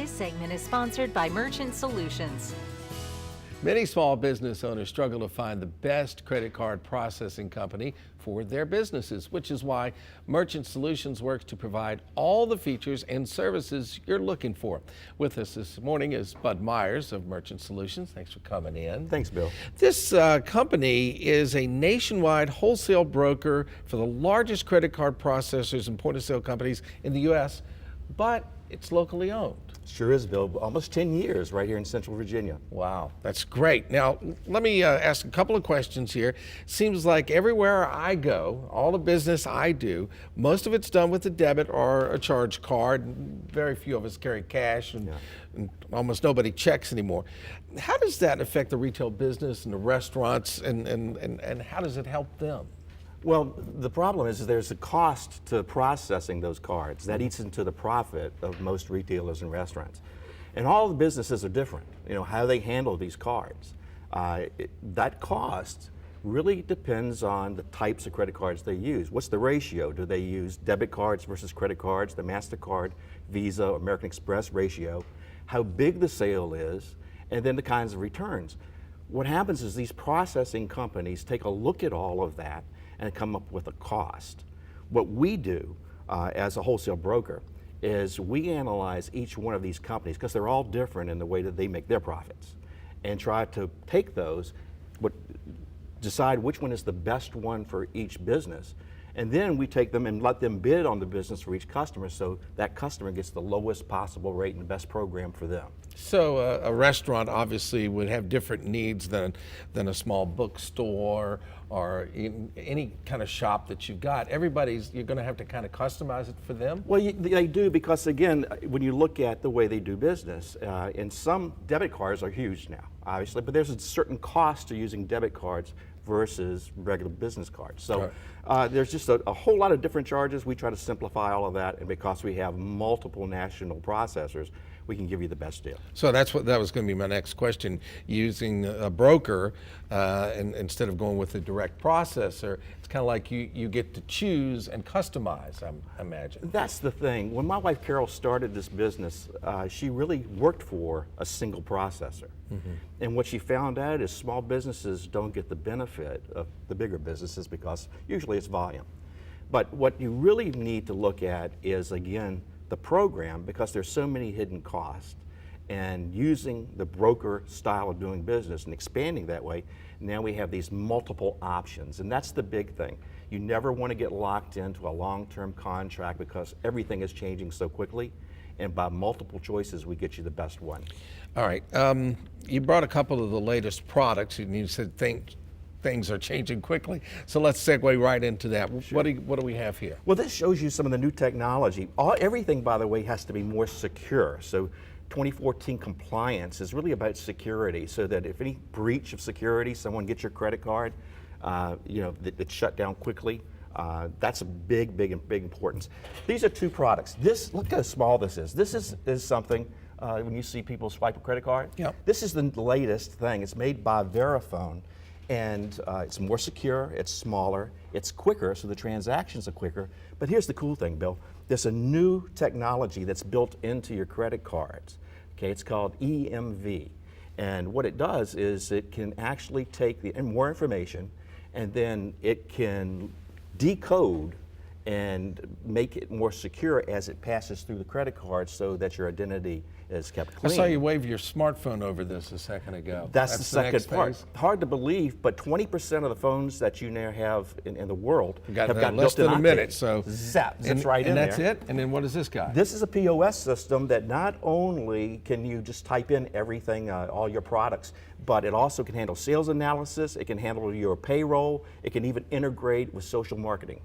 This segment is sponsored by Merchant Solutions. Many small business owners struggle to find the best credit card processing company for their businesses, which is why Merchant Solutions works to provide all the features and services you're looking for. With us this morning is Bud Myers of Merchant Solutions. Thanks for coming in. Thanks, Bill. This company is a nationwide wholesale broker for the largest credit card processors and point-of-sale companies in the U.S., but it's locally owned. Sure is, Bill. Almost 10 years right here in Central Virginia. Wow, that's great. Now, let me ask a couple of questions here. Seems like everywhere I go, all the business I do, most of it's done with a debit or a charge card. Very few of us carry cash, and almost nobody checks anymore. How does that affect the retail business and the restaurants, and how does it help them? Well, the problem is there's a cost to processing those cards. That eats into the profit of most retailers and restaurants. And all the businesses are different, how they handle these cards. That cost really depends on the types of credit cards they use. What's the ratio? Do they use debit cards versus credit cards, the MasterCard, Visa, American Express ratio? How big the sale is, and then the kinds of returns. What happens is these processing companies take a look at all of that and come up with a cost. What we do as a wholesale broker is we analyze each one of these companies, because they're all different in the way that they make their profits, and try to take those, decide which one is the best one for each business. And then we take them and let them bid on the business for each customer, so that customer gets the lowest possible rate and the best program for them. So a restaurant obviously would have different needs than a small bookstore or any kind of shop that you've got. You're going to have to kind of customize it for them? Well, they do, because again, when you look at the way they do business, and some debit cards are huge now, obviously, but there's a certain cost to using debit cards versus regular business cards. So there's just a whole lot of different charges. We try to simplify all of that, and because we have multiple national processors, we can give you the best deal. So that was going to be my next question. Using a broker and instead of going with a direct processor, it's kind of like you get to choose and customize, I imagine. That's the thing. When my wife Carol started this business, she really worked for a single processor. And what she found out is small businesses don't get the benefit of the bigger businesses because usually it's volume. But what you really need to look at is, again, the program, because there's so many hidden costs, and using the broker style of doing business and expanding that way, now we have these multiple options, and that's the big thing. You never want to get locked into a long-term contract because everything is changing so quickly, and by multiple choices we get you the best one. All right, you brought a couple of the latest products, and you said things are changing quickly. So let's segue right into that. Sure. What do we have here? Well, this shows you some of the new technology. Everything, by the way, has to be more secure. So 2014 compliance is really about security, so that if any breach of security, someone gets your credit card, it's shut down quickly. That's a big importance. These are two products. Look how small this is. This is something, when you see people swipe a credit card, this is the latest thing. It's made by Verifone. And it's more secure, it's smaller, it's quicker, so the transactions are quicker. But here's the cool thing, Bill. There's a new technology that's built into your credit cards. Okay, it's called EMV. And what it does is it can actually take more information, and then it can decode and make it more secure as it passes through the credit card, so that your identity is kept clean. I saw you wave your smartphone over this a second ago. That's the second part. Hard to believe, but 20% of the phones that you now have in the world have got less than a minute. So zips right in there. And that's it? And then what is this guy? This is a POS system that not only can you just type in everything, all your products, but it also can handle sales analysis, it can handle your payroll, it can even integrate with social marketing.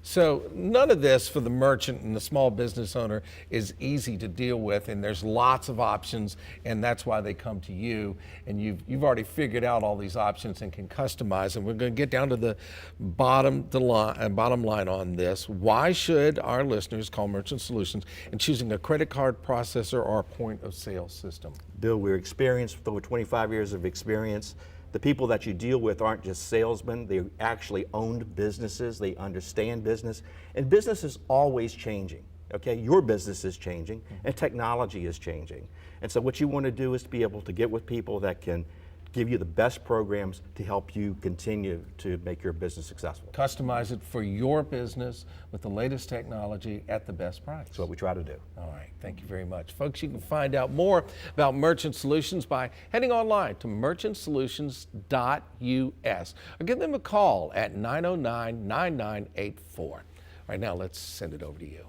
So none of this for the merchant and the small business owner is easy to deal with, and there's lots of options, and that's why they come to you. And you've already figured out all these options and can customize them. We're going to get down to the bottom line on this. Why should our listeners call Merchant Solutions in choosing a credit card processor or a point of sale system? Bill, we're experienced with over 25 years of experience. The people that you deal with aren't just salesmen, they actually owned businesses, they understand business, and business is always changing. Okay, your business is changing and technology is changing. And so what you want to do is to be able to get with people that can give you the best programs to help you continue to make your business successful. Customize it for your business with the latest technology at the best price. That's what we try to do. All right, thank you very much. Folks, you can find out more about Merchant Solutions by heading online to merchantsolutions.us or give them a call at 909-9984. Right now, let's send it over to you.